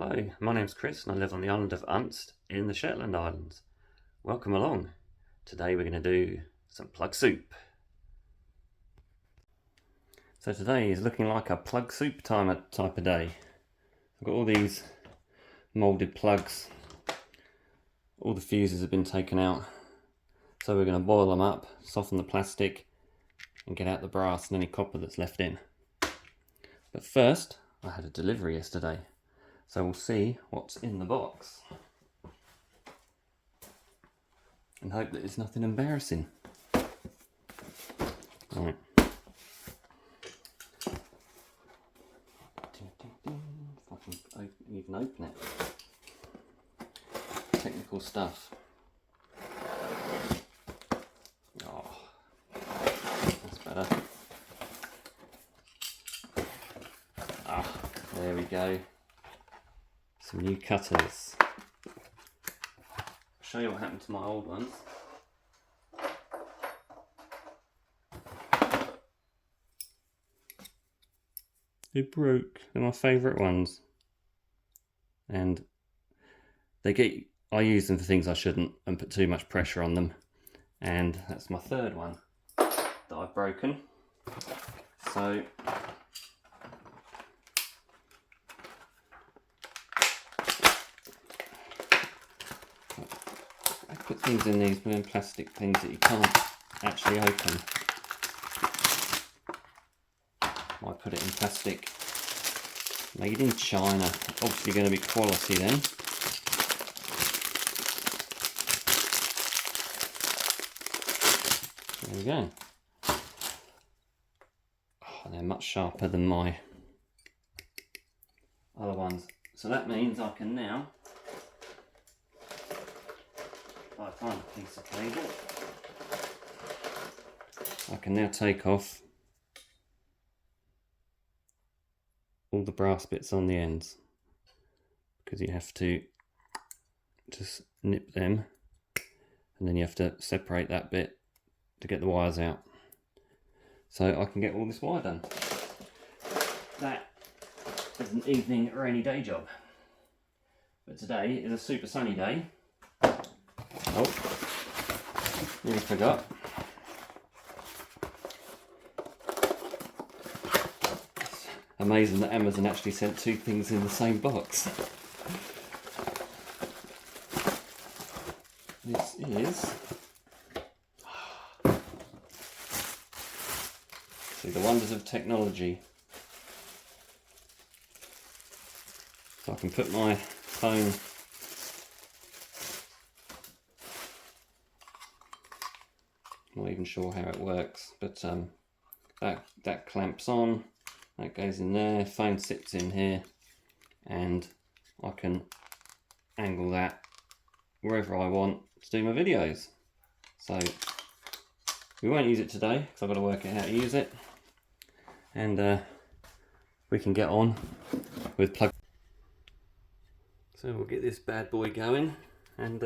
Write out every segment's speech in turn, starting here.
Hello, my name's Chris and I live on the island of Unst in the Shetland Islands. Welcome along. Today we're going to do some plug soup. So today is looking like a plug soup type of day. I've got all these moulded plugs. All the fuses have been taken out. So we're going to boil them up, soften the plastic and get out the brass and any copper that's left in. But first, I had a delivery yesterday. So we'll see what's in the box and hope that it's nothing embarrassing. Right. If I can even open it. Technical stuff. Oh, that's better. Ah, there we go. Some new cutters. I'll show you what happened to my old ones. They broke. They're my favourite ones. And I use them for things I shouldn't and put too much pressure on them. And that's my third one that I've broken. So I put things in these weird plastic things that you can't actually open. I put it in plastic made in China. Obviously going to be quality then. There we go. Oh, they're much sharper than my other ones. So that means I can now, if I find a piece of cable, I can now take off all the brass bits on the ends, because you have to just nip them and then you have to separate that bit to get the wires out. So I can get all this wire done. That is an evening rainy day job. But today is a super sunny day. Oh, nearly forgot. Amazing that Amazon actually sent two things in the same box. This is... See the wonders of technology. So I can put my phone not even sure how it works, but that clamps on. That goes in there, phone sits in here, and I can angle that wherever I want to do my videos. So we won't use it today because I've got to work out how to use it, and we can get on with plug. So we'll get this bad boy going and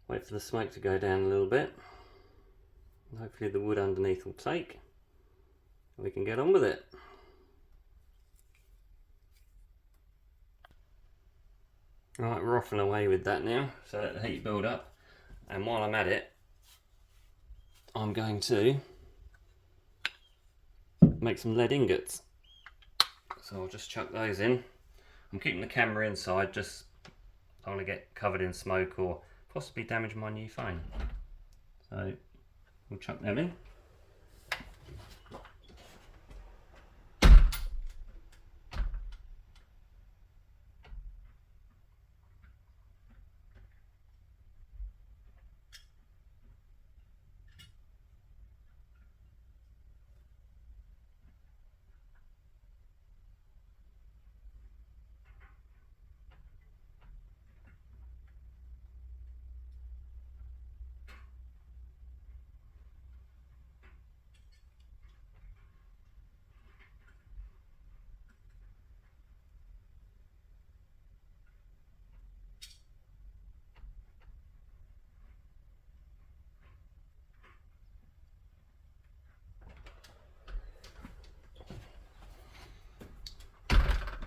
wait for the smoke to go down a little bit. And hopefully the wood underneath will take. We can get on with it. Right, we're off and away with that now, so let the heat build up, and while I'm at it I'm going to make some lead ingots. So I'll just chuck those in. I'm keeping the camera inside, just I don't want to get covered in smoke or possibly damage my new phone. So we'll chuck them in.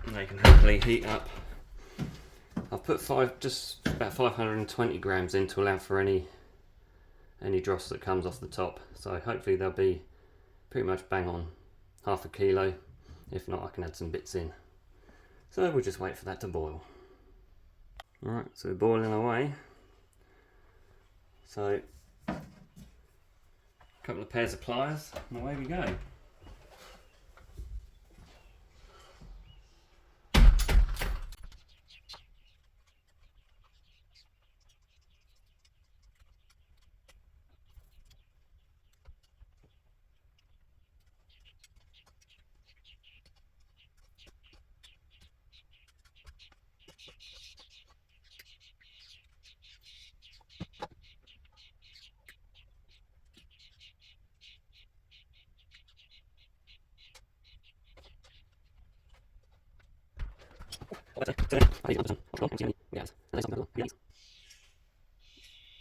and they can happily heat up. I've put just about 520 grams in to allow for any dross that comes off the top, so hopefully they'll be pretty much bang on half a kilo. If not, I can add some bits in. So we'll just wait for that to boil. Alright, so we're boiling away. So a couple of pairs of pliers and away we go.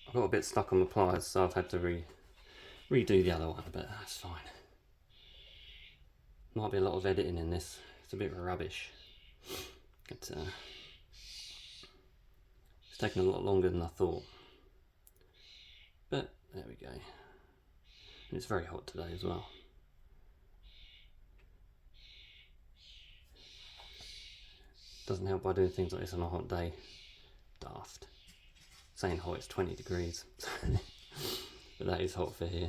I got a bit stuck on the pliers, so I've had to redo the other one, but that's fine. Might be a lot of editing in this. It's a bit rubbish. But, it's taken a lot longer than I thought. But there we go. And it's very hot today as well. Doesn't help by doing things like this on a hot day. Daft. Saying hot, it's 20 degrees. But that is hot for here.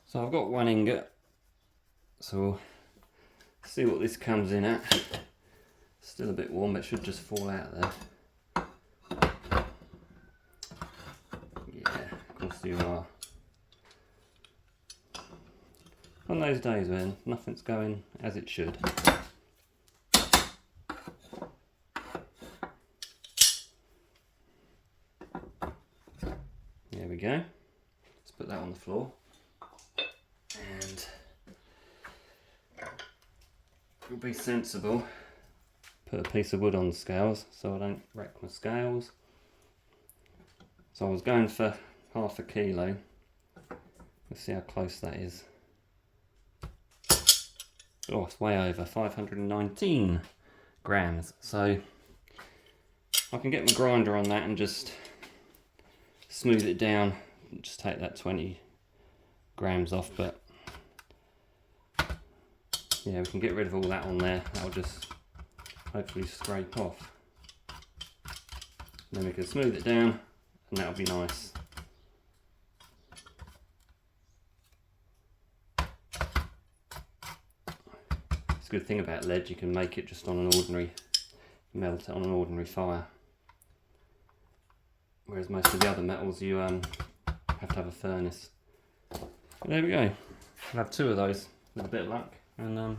So I've got one ingot. So we'll see what this comes in at. Still a bit warm, but it should just fall out there. Yeah, of course you are. On those days when nothing's going as it should. There we go. Let's put that on the floor. And it'll be sensible. Put a piece of wood on the scales so I don't wreck my scales. So I was going for half a kilo. Let's see how close that is. Oh, it's way over, 519 grams. So I can get my grinder on that and just smooth it down. Just take that 20 grams off, but yeah, we can get rid of all that on there. That'll just hopefully scrape off. Then we can smooth it down and that'll be nice. Good thing about lead, you can make it just on an ordinary, melt it on an ordinary fire, whereas most of the other metals you have to have a furnace. But there we go. I'll have two of those with a bit of luck and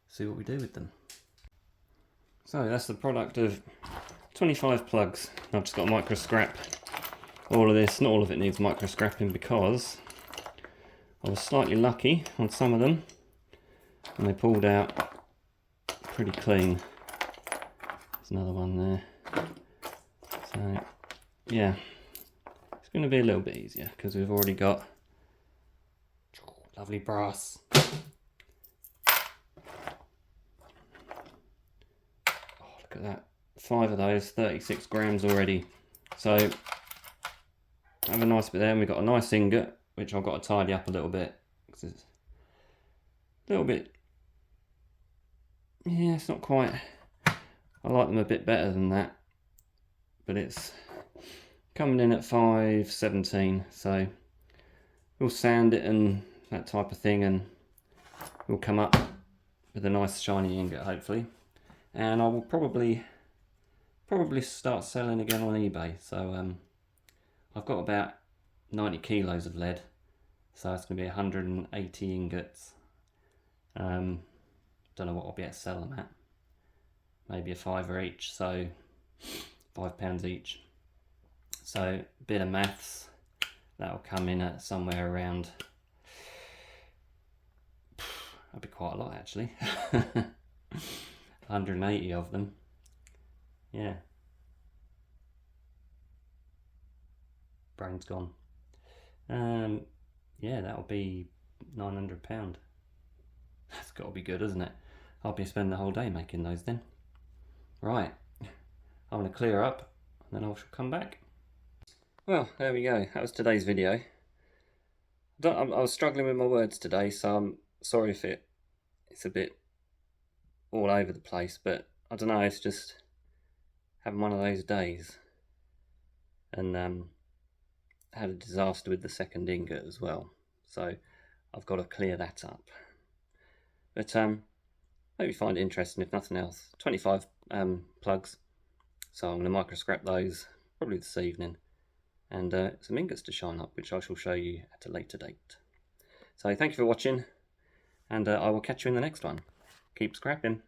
see what we do with them. So that's the product of 25 plugs. I've just got to micro scrap all of this. Not all of it needs micro scrapping because I was slightly lucky on some of them. And they pulled out pretty clean. There's another one there. So yeah, it's going to be a little bit easier because we've already got lovely brass. Oh, look at that. 5 of those, 36 grams already. So have a nice bit there, and we've got a nice ingot, which I've got to tidy up a little bit. It's a little bit, yeah, it's not quite, I like them a bit better than that, but it's coming in at 517, so we'll sand it and that type of thing, and we'll come up with a nice shiny ingot hopefully. And I will probably start selling again on eBay. So I've got about 90 kilos of lead, so it's going to be 180 ingots. Don't know what I'll be able to sell them at. Maybe a £5 each, so £5 each. So a bit of maths, that'll come in at somewhere around, that'd be quite a lot actually. 180 of them. Yeah. Brain's gone. Yeah, that'll be £900. That's got to be good, isn't it? I'll be spending the whole day making those then. Right, I'm going to clear up and then I shall come back. Well, there we go. That was today's video. I was struggling with my words today, so I'm sorry if it's a bit all over the place, but I don't know, it's just having one of those days. And had a disaster with the second ingot as well, so I've got to clear that up. But hope you find it interesting, if nothing else. 25 plugs, so I'm going to micro scrap those probably this evening, and some ingots to shine up, which I shall show you at a later date. So thank you for watching, and I will catch you in the next one. Keep scrapping.